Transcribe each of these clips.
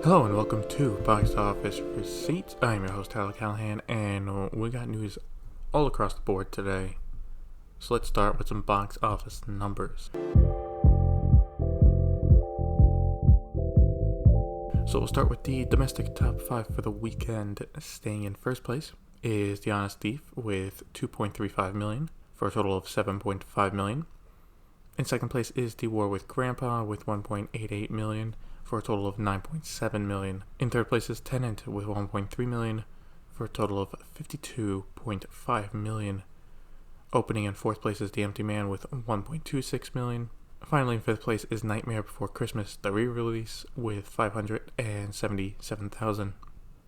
Hello and welcome to Box Office Receipts. I'm your host Tyler Callahan, and we got news all across the board today. So let's start with some box office numbers. So we'll start with the domestic top 5 for the weekend. Staying in first place is The Honest Thief with $2.35 million for a total of $7.5 million. In second place is The War with Grandpa with $1.88 million for a total of $9.7 million. In third place is Tenet with $1.3 million for a total of $52.5 million. Opening in fourth place is The Empty Man with $1.26 million. Finally, in fifth place is Nightmare Before Christmas, the re-release, with $577,000.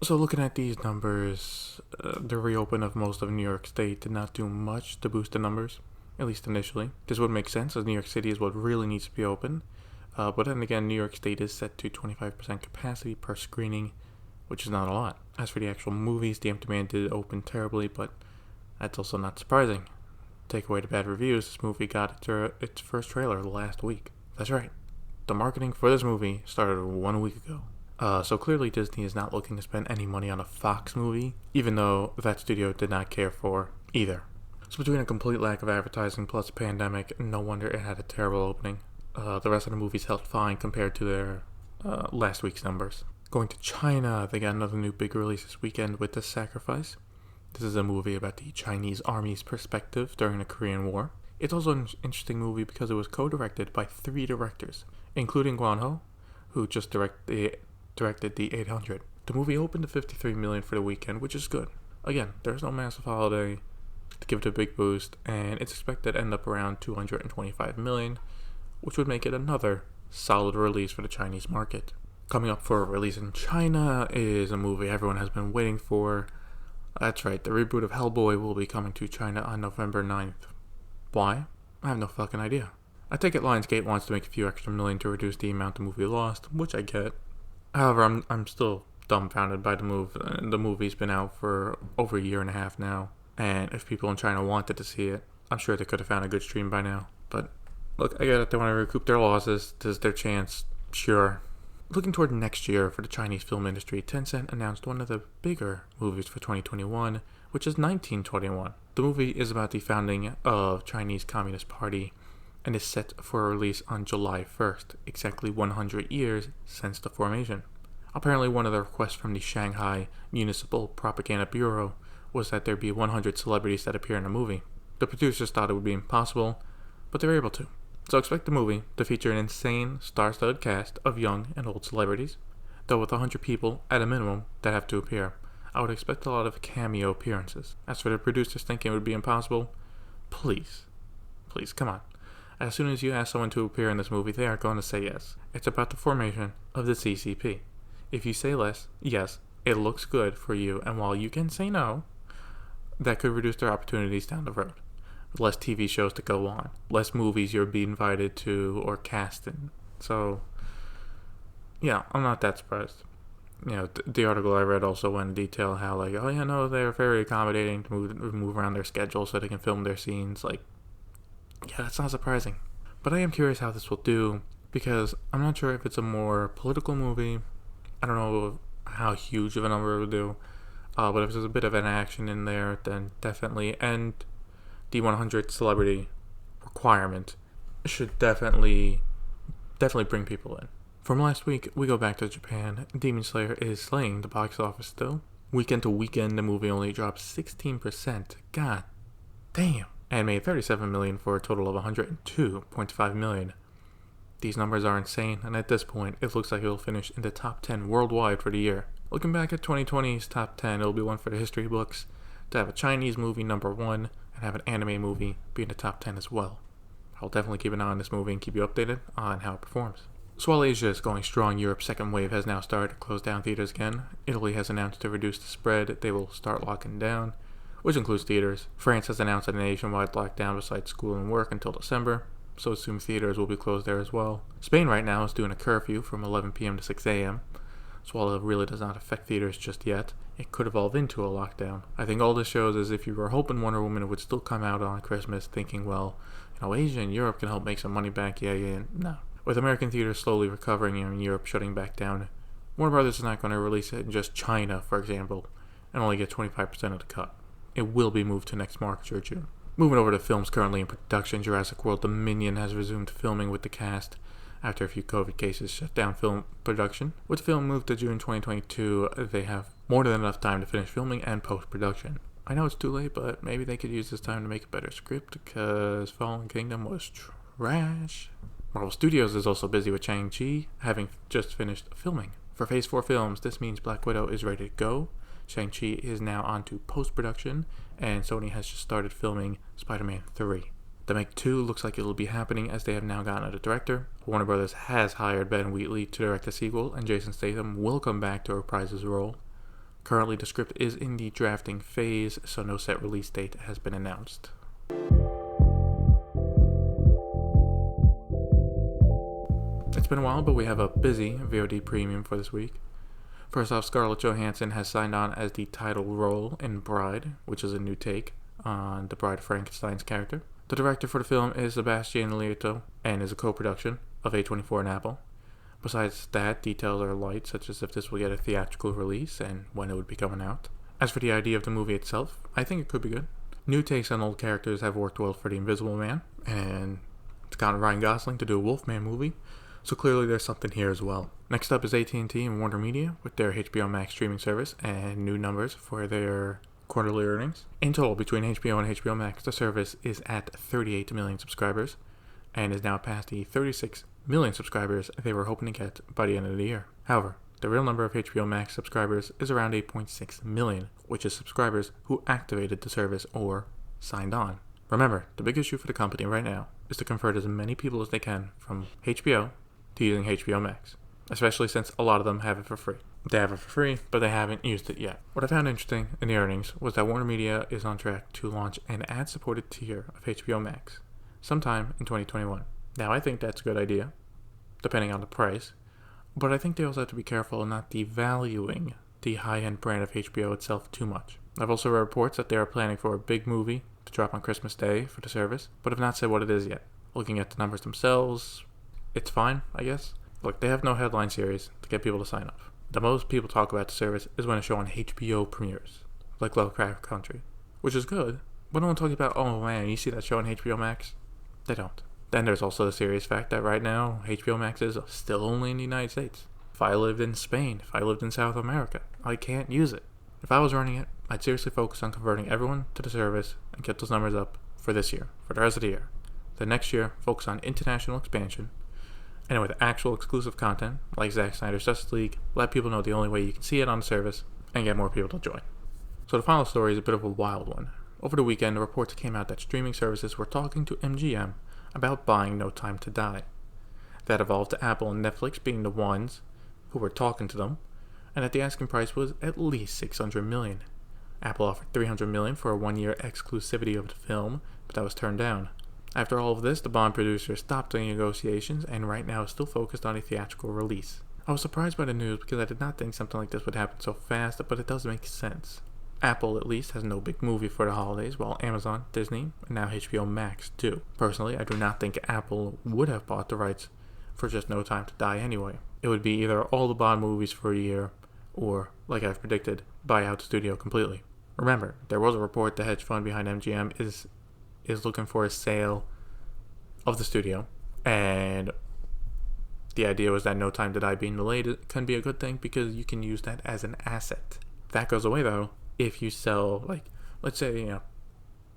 So looking at these numbers, the reopen of most of New York State did not do much to boost the numbers, at least initially. This would make sense, as New York City is what really needs to be open. But then again, New York State is set to 25% capacity per screening, which is not a lot. As for the actual movies, The Empty Man did open terribly, but that's also not surprising. Take away the bad reviews, this movie got its first trailer last week. That's right. The marketing for this movie started 1 week ago. So clearly Disney is not looking to spend any money on a Fox movie, even though that studio did not care for either. So between a complete lack of advertising plus a pandemic, no wonder it had a terrible opening. The rest of the movies held fine compared to their last week's numbers. Going to China, they got another new big release this weekend with The Sacrifice. This is a movie about the Chinese army's perspective during the Korean War. It's also an interesting movie because it was co-directed by 3 directors, including Guan Ho, who just directed The 800. The movie opened to $53 million for the weekend, which is good. Again, there's no massive holiday to give it a big boost, and it's expected to end up around $225 million, which would make it another solid release for the Chinese market. Coming up for a release in China is a movie everyone has been waiting for. That's right, the reboot of Hellboy will be coming to China on November 9th. Why? I have no fucking idea. I take it Lionsgate wants to make a few extra million to reduce the amount the movie lost, which I get. However, I'm still dumbfounded by the move. The movie's been out for over a year and a half now, and if people in China wanted to see it, I'm sure they could have found a good stream by now. But look, I get it, they want to recoup their losses. This is their chance, sure. Looking toward next year for the Chinese film industry, Tencent announced one of the bigger movies for 2021, which is 1921. The movie is about the founding of Chinese Communist Party and is set for a release on July 1st, exactly 100 years since the formation. Apparently, one of the requests from the Shanghai Municipal Propaganda Bureau was that there be 100 celebrities that appear in the movie. The producers thought it would be impossible, but they were able to. So expect the movie to feature an insane, star-studded cast of young and old celebrities, though with 100 people at a minimum that have to appear. I would expect a lot of cameo appearances. As for the producers thinking it would be impossible, please, come on. As soon as you ask someone to appear in this movie, they are going to say yes. It's about the formation of the CCP. If you say yes, it looks good for you, and while you can say no, that could reduce their opportunities down the road. Less TV shows to go on, less movies you'll be invited to or cast in. So, yeah, I'm not that surprised. You know, the article I read also went in detail how, like, oh yeah, no, they're very accommodating to move around their schedule so they can film their scenes. Like, yeah, that's not surprising. But I am curious how this will do, because I'm not sure if it's a more political movie. I don't know how huge of a number it will do. But if there's a bit of an action in there, then definitely. And the 100 celebrity requirement should definitely bring people in. From last week, we go back to Japan. Demon Slayer is slaying the box office still. Weekend to weekend, the movie only dropped 16%. God damn. And made $37 million for a total of $102.5 million. These numbers are insane, and at this point, it looks like it will finish in the top 10 worldwide for the year. Looking back at 2020's top 10, it'll be one for the history books to have a Chinese movie number 1 and have an anime movie be in the top 10 as well. I'll definitely keep an eye on this movie and keep you updated on how it performs. So while Asia is going strong, Europe's second wave has now started to close down theaters again. Italy has announced to reduce the spread, they will start locking down, which includes theaters. France has announced a nationwide lockdown besides school and work until December, so assume theaters will be closed there as well. Spain right now is doing a curfew from 11 p.m. to 6 a.m., so while it really does not affect theaters just yet, it could evolve into a lockdown. I think all this shows is if you were hoping Wonder Woman would still come out on Christmas thinking, well, Asia and Europe can help make some money back, yeah, no. With American theaters slowly recovering and Europe shutting back down, Warner Brothers is not going to release it in just China, for example, and only get 25% of the cut. It will be moved to next March or June. Moving over to films currently in production, Jurassic World Dominion has resumed filming with the cast after a few COVID cases shut down film production. With the film moved to June 2022, they have more than enough time to finish filming and post-production. I know it's too late, but maybe they could use this time to make a better script because Fallen Kingdom was trash. Marvel Studios is also busy with Shang-Chi, having just finished filming. For Phase 4 films, this means Black Widow is ready to go, Shang-Chi is now on to post-production, and Sony has just started filming Spider-Man 3. The Meg 2 looks like it'll be happening as they have now gotten a director. Warner Brothers has hired Ben Wheatley to direct the sequel, and Jason Statham will come back to reprise his role. Currently, the script is in the drafting phase, so no set release date has been announced. It's been a while, but we have a busy VOD premium for this week. First off, Scarlett Johansson has signed on as the title role in Bride, which is a new take on the Bride of Frankenstein's character. The director for the film is Sebastian Lieto and is a co-production of A24 and Apple. Besides that, details are light, such as if this will get a theatrical release and when it would be coming out. As for the idea of the movie itself, I think it could be good. New takes on old characters have worked well for The Invisible Man, and it's gotten Ryan Gosling to do a Wolfman movie, so clearly there's something here as well. Next up is AT&T and Warner Media with their HBO Max streaming service and new numbers for their quarterly earnings. In total, between HBO and HBO Max, the service is at 38 million subscribers and is now past the 36 million subscribers they were hoping to get by the end of the year. However, the real number of HBO Max subscribers is around 8.6 million, which is subscribers who activated the service or signed on. Remember, the big issue for the company right now is to convert as many people as they can from HBO to using HBO Max, especially since a lot of them have it for free. They have it for free, but they haven't used it yet. What I found interesting in the earnings was that Warner Media is on track to launch an ad-supported tier of HBO Max sometime in 2021. Now, I think that's a good idea, depending on the price, but I think they also have to be careful in not devaluing the high-end brand of HBO itself too much. I've also read reports that they are planning for a big movie to drop on Christmas Day for the service, but have not said what it is yet. Looking at the numbers themselves, it's fine, I guess. Look, they have no headline series to get people to sign up. The most people talk about the service is when a show on HBO premieres, like Lovecraft Country, which is good, but no one talks about, oh man, you see that show on HBO Max? They don't. Then there's also the serious fact that right now, HBO Max is still only in the United States. If I lived in Spain, if I lived in South America, I can't use it. If I was running it, I'd seriously focus on converting everyone to the service and get those numbers up for this year, for the rest of the year. The next year, focus on international expansion, and with actual exclusive content, like Zack Snyder's Justice League, let people know the only way you can see it on the service, and get more people to join. So the final story is a bit of a wild one. Over the weekend, the reports came out that streaming services were talking to MGM about buying No Time to Die. That evolved to Apple and Netflix being the ones who were talking to them, and that the asking price was at least $600 million. Apple offered $300 million for a 1-year exclusivity of the film, but that was turned down. After all of this, the Bond producer stopped doing negotiations and right now is still focused on a theatrical release. I was surprised by the news because I did not think something like this would happen so fast, but it does make sense. Apple, at least, has no big movie for the holidays, while Amazon, Disney, and now HBO Max do. Personally, I do not think Apple would have bought the rights for just No Time to Die anyway. It would be either all the Bond movies for a year, or, like I've predicted, buy out the studio completely. Remember, there was a report the hedge fund behind MGM is looking for a sale of the studio, and the idea was that No Time to Die being delayed can be a good thing because you can use that as an asset. That goes away though if you sell, like, let's say,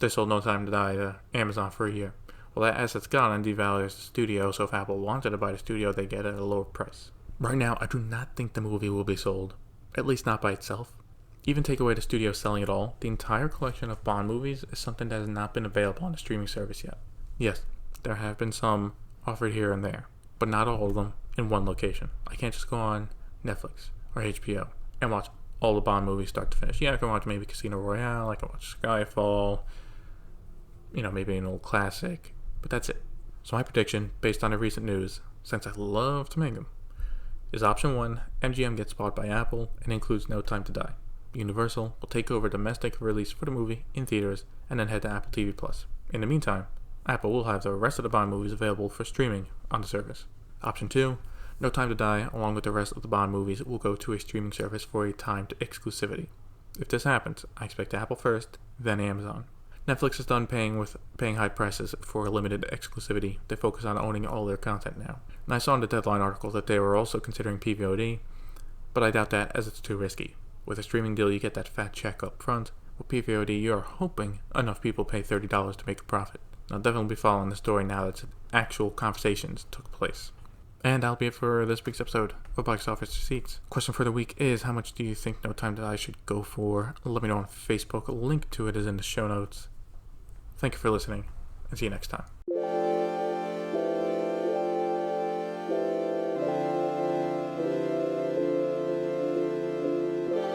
they sold No Time to Die to Amazon for a year. Well, that asset's gone and devalues the studio, so if Apple wanted to buy the studio, they get it at a lower price. Right now, I do not think the movie will be sold, at least not by itself. Even take away the studio selling it all, the entire collection of Bond movies is something that has not been available on the streaming service yet. Yes, there have been some offered here and there, but not all of them in one location. I can't just go on Netflix or HBO and watch all the Bond movies start to finish. Yeah, I can watch maybe Casino Royale, I can watch Skyfall, maybe an old classic, but that's it. So my prediction, based on the recent news, since I love to make them, is option 1, MGM gets bought by Apple and includes No Time to Die. Universal will take over domestic release for the movie in theaters and then head to Apple TV+. In the meantime, Apple will have the rest of the Bond movies available for streaming on the service. Option 2, No Time to Die, along with the rest of the Bond movies, will go to a streaming service for a timed exclusivity. If this happens, I expect Apple first, then Amazon. Netflix is done paying high prices for limited exclusivity. They focus on owning all their content now. And I saw in the Deadline article that they were also considering PVOD, but I doubt that as it's too risky. With a streaming deal, you get that fat check up front. With PVOD, you're hoping enough people pay $30 to make a profit. I'll definitely be following the story now that actual conversations took place. And that'll be it for this week's episode of Box Office Receipts. Question for the week is, how much do you think No Time to Die should go for? Let me know on Facebook. A link to it is in the show notes. Thank you for listening, and see you next time.